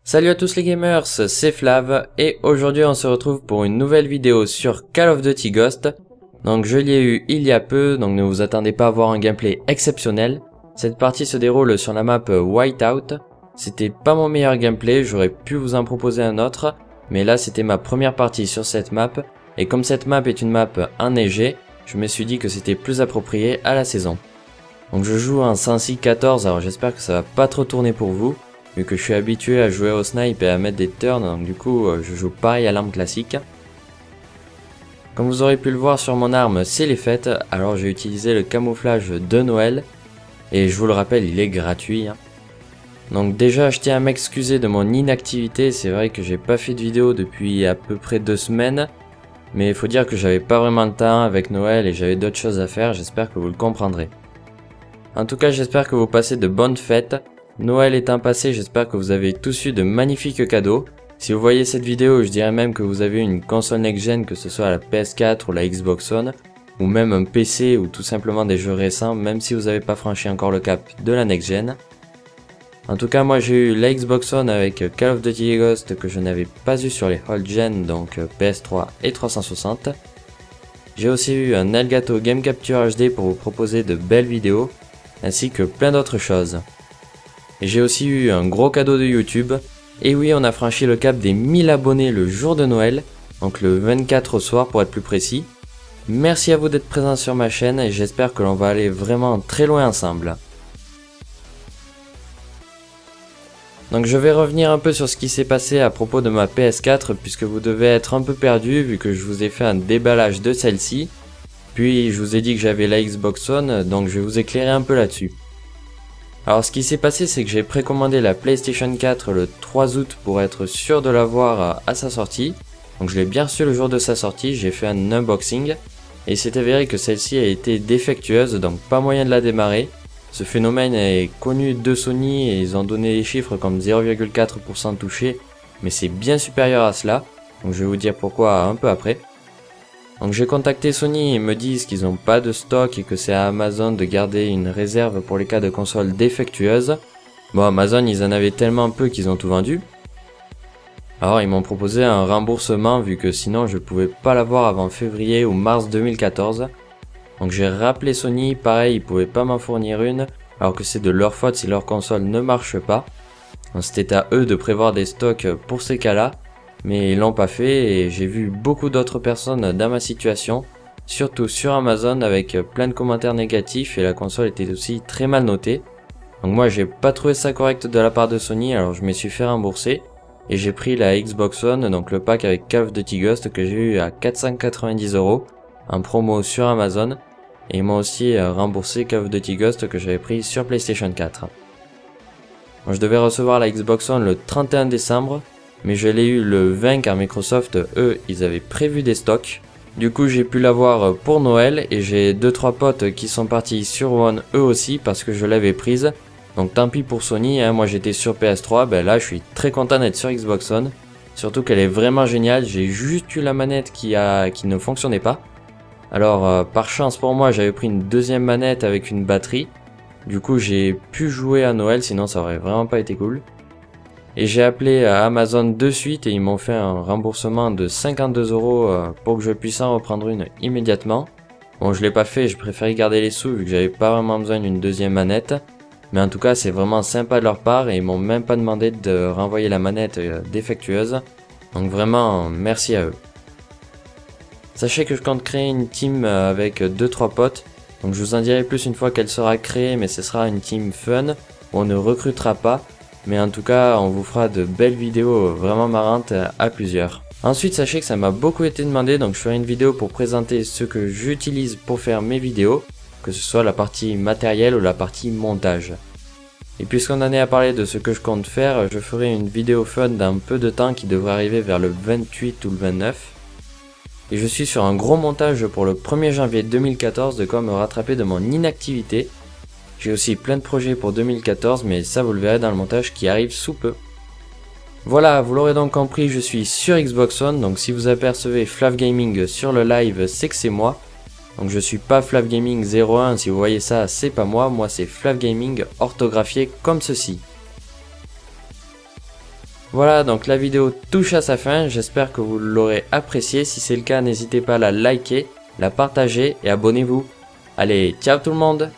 Salut à tous les gamers, c'est Flav et aujourd'hui on se retrouve pour une nouvelle vidéo sur Call of Duty Ghost. Donc je l'ai eu il y a peu, donc ne vous attendez pas à voir un gameplay exceptionnel. Cette partie se déroule sur la map Whiteout. C'était pas mon meilleur gameplay, j'aurais pu vous en proposer un autre, mais là c'était ma première partie sur cette map. Et comme cette map est une map enneigée, je me suis dit que c'était plus approprié à la saison. Donc je joue en 106-14, alors j'espère que ça va pas trop tourner pour vous. Vu que je suis habitué à jouer au snipe et à mettre des turns, donc du coup je joue pareil à l'arme classique. Comme vous aurez pu le voir sur mon arme, c'est les fêtes, alors j'ai utilisé le camouflage de Noël. Et je vous le rappelle, il est gratuit. Donc déjà je tiens à m'excuser de mon inactivité, c'est vrai que j'ai pas fait de vidéo depuis à peu près 2 semaines. Mais il faut dire que j'avais pas vraiment le temps avec Noël et j'avais d'autres choses à faire, j'espère que vous le comprendrez. En tout cas j'espère que vous passez de bonnes fêtes. Noël étant passé, j'espère que vous avez tous eu de magnifiques cadeaux. Si vous voyez cette vidéo, je dirais même que vous avez une console next-gen, que ce soit la PS4 ou la Xbox One, ou même un PC ou tout simplement des jeux récents, même si vous n'avez pas franchi encore le cap de la next-gen. En tout cas, moi j'ai eu la Xbox One avec Call of Duty Ghost que je n'avais pas eu sur les old-gen, donc PS3 et 360. J'ai aussi eu un Elgato Game Capture HD pour vous proposer de belles vidéos, ainsi que plein d'autres choses. Et j'ai aussi eu un gros cadeau de YouTube, et oui on a franchi le cap des 1000 abonnés le jour de Noël, donc le 24 au soir pour être plus précis. Merci à vous d'être présents sur ma chaîne et j'espère que l'on va aller vraiment très loin ensemble. Donc je vais revenir un peu sur ce qui s'est passé à propos de ma PS4 puisque vous devez être un peu perdu vu que je vous ai fait un déballage de celle-ci. Puis je vous ai dit que j'avais la Xbox One, donc je vais vous éclairer un peu là-dessus. Alors ce qui s'est passé c'est que j'ai précommandé la PlayStation 4 le 3 août pour être sûr de l'avoir à sa sortie. Donc je l'ai bien reçu le jour de sa sortie, j'ai fait un unboxing et il s'est avéré que celle-ci a été défectueuse, donc pas moyen de la démarrer. Ce phénomène est connu de Sony et ils ont donné des chiffres comme 0,4% touché, mais c'est bien supérieur à cela, donc je vais vous dire pourquoi un peu après. Donc j'ai contacté Sony et ils me disent qu'ils n'ont pas de stock et que c'est à Amazon de garder une réserve pour les cas de consoles défectueuses. Bon, Amazon ils en avaient tellement peu qu'ils ont tout vendu. Alors ils m'ont proposé un remboursement vu que sinon je pouvais pas l'avoir avant février ou mars 2014. Donc j'ai rappelé Sony, pareil ils pouvaient pas m'en fournir une alors que c'est de leur faute si leur console ne marche pas. Donc c'était à eux de prévoir des stocks pour ces cas-là. Mais ils l'ont pas fait et j'ai vu beaucoup d'autres personnes dans ma situation, surtout sur Amazon avec plein de commentaires négatifs et la console était aussi très mal notée. Donc moi j'ai pas trouvé ça correct de la part de Sony, alors je me suis fait rembourser et j'ai pris la Xbox One, donc le pack avec Call of Duty Ghost que j'ai eu à 490 € en promo sur Amazon et ils m'ont aussi remboursé Call of Duty Ghost que j'avais pris sur PlayStation 4. Bon, je devais recevoir la Xbox One le 31 décembre. Mais je l'ai eu le 20 car Microsoft, eux, ils avaient prévu des stocks. Du coup, j'ai pu l'avoir pour Noël et j'ai 2-3 potes qui sont partis sur One eux aussi parce que je l'avais prise. Donc tant pis pour Sony, hein, moi j'étais sur PS3, ben là je suis très content d'être sur Xbox One. Surtout qu'elle est vraiment géniale, j'ai juste eu la manette qui ne fonctionnait pas. Alors par chance pour moi, j'avais pris une deuxième manette avec une batterie. Du coup, j'ai pu jouer à Noël, sinon ça aurait vraiment pas été cool. Et j'ai appelé Amazon de suite et ils m'ont fait un remboursement de 52 € pour que je puisse en reprendre une immédiatement. Bon, je l'ai pas fait, je préférais garder les sous vu que j'avais pas vraiment besoin d'une deuxième manette. Mais en tout cas, c'est vraiment sympa de leur part et ils m'ont même pas demandé de renvoyer la manette défectueuse. Donc vraiment, merci à eux. Sachez que je compte créer une team avec 2-3 potes. Donc je vous en dirai plus une fois qu'elle sera créée, mais ce sera une team fun où on ne recrutera pas. Mais en tout cas, on vous fera de belles vidéos vraiment marrantes à plusieurs. Ensuite, sachez que ça m'a beaucoup été demandé, donc je ferai une vidéo pour présenter ce que j'utilise pour faire mes vidéos, que ce soit la partie matérielle ou la partie montage. Et puisqu'on en est à parler de ce que je compte faire, je ferai une vidéo fun dans peu de temps qui devrait arriver vers le 28 ou le 29. Et je suis sur un gros montage pour le 1er janvier 2014 de quoi me rattraper de mon inactivité. J'ai aussi plein de projets pour 2014, mais ça vous le verrez dans le montage qui arrive sous peu. Voilà, vous l'aurez donc compris, je suis sur Xbox One, donc si vous apercevez Flav Gaming sur le live, c'est que c'est moi. Donc je suis pas Flav Gaming 01, si vous voyez ça, c'est pas moi, moi c'est Flav Gaming orthographié comme ceci. Voilà, donc la vidéo touche à sa fin, j'espère que vous l'aurez appréciée. Si c'est le cas, n'hésitez pas à la liker, la partager et abonnez-vous. Allez, ciao tout le monde!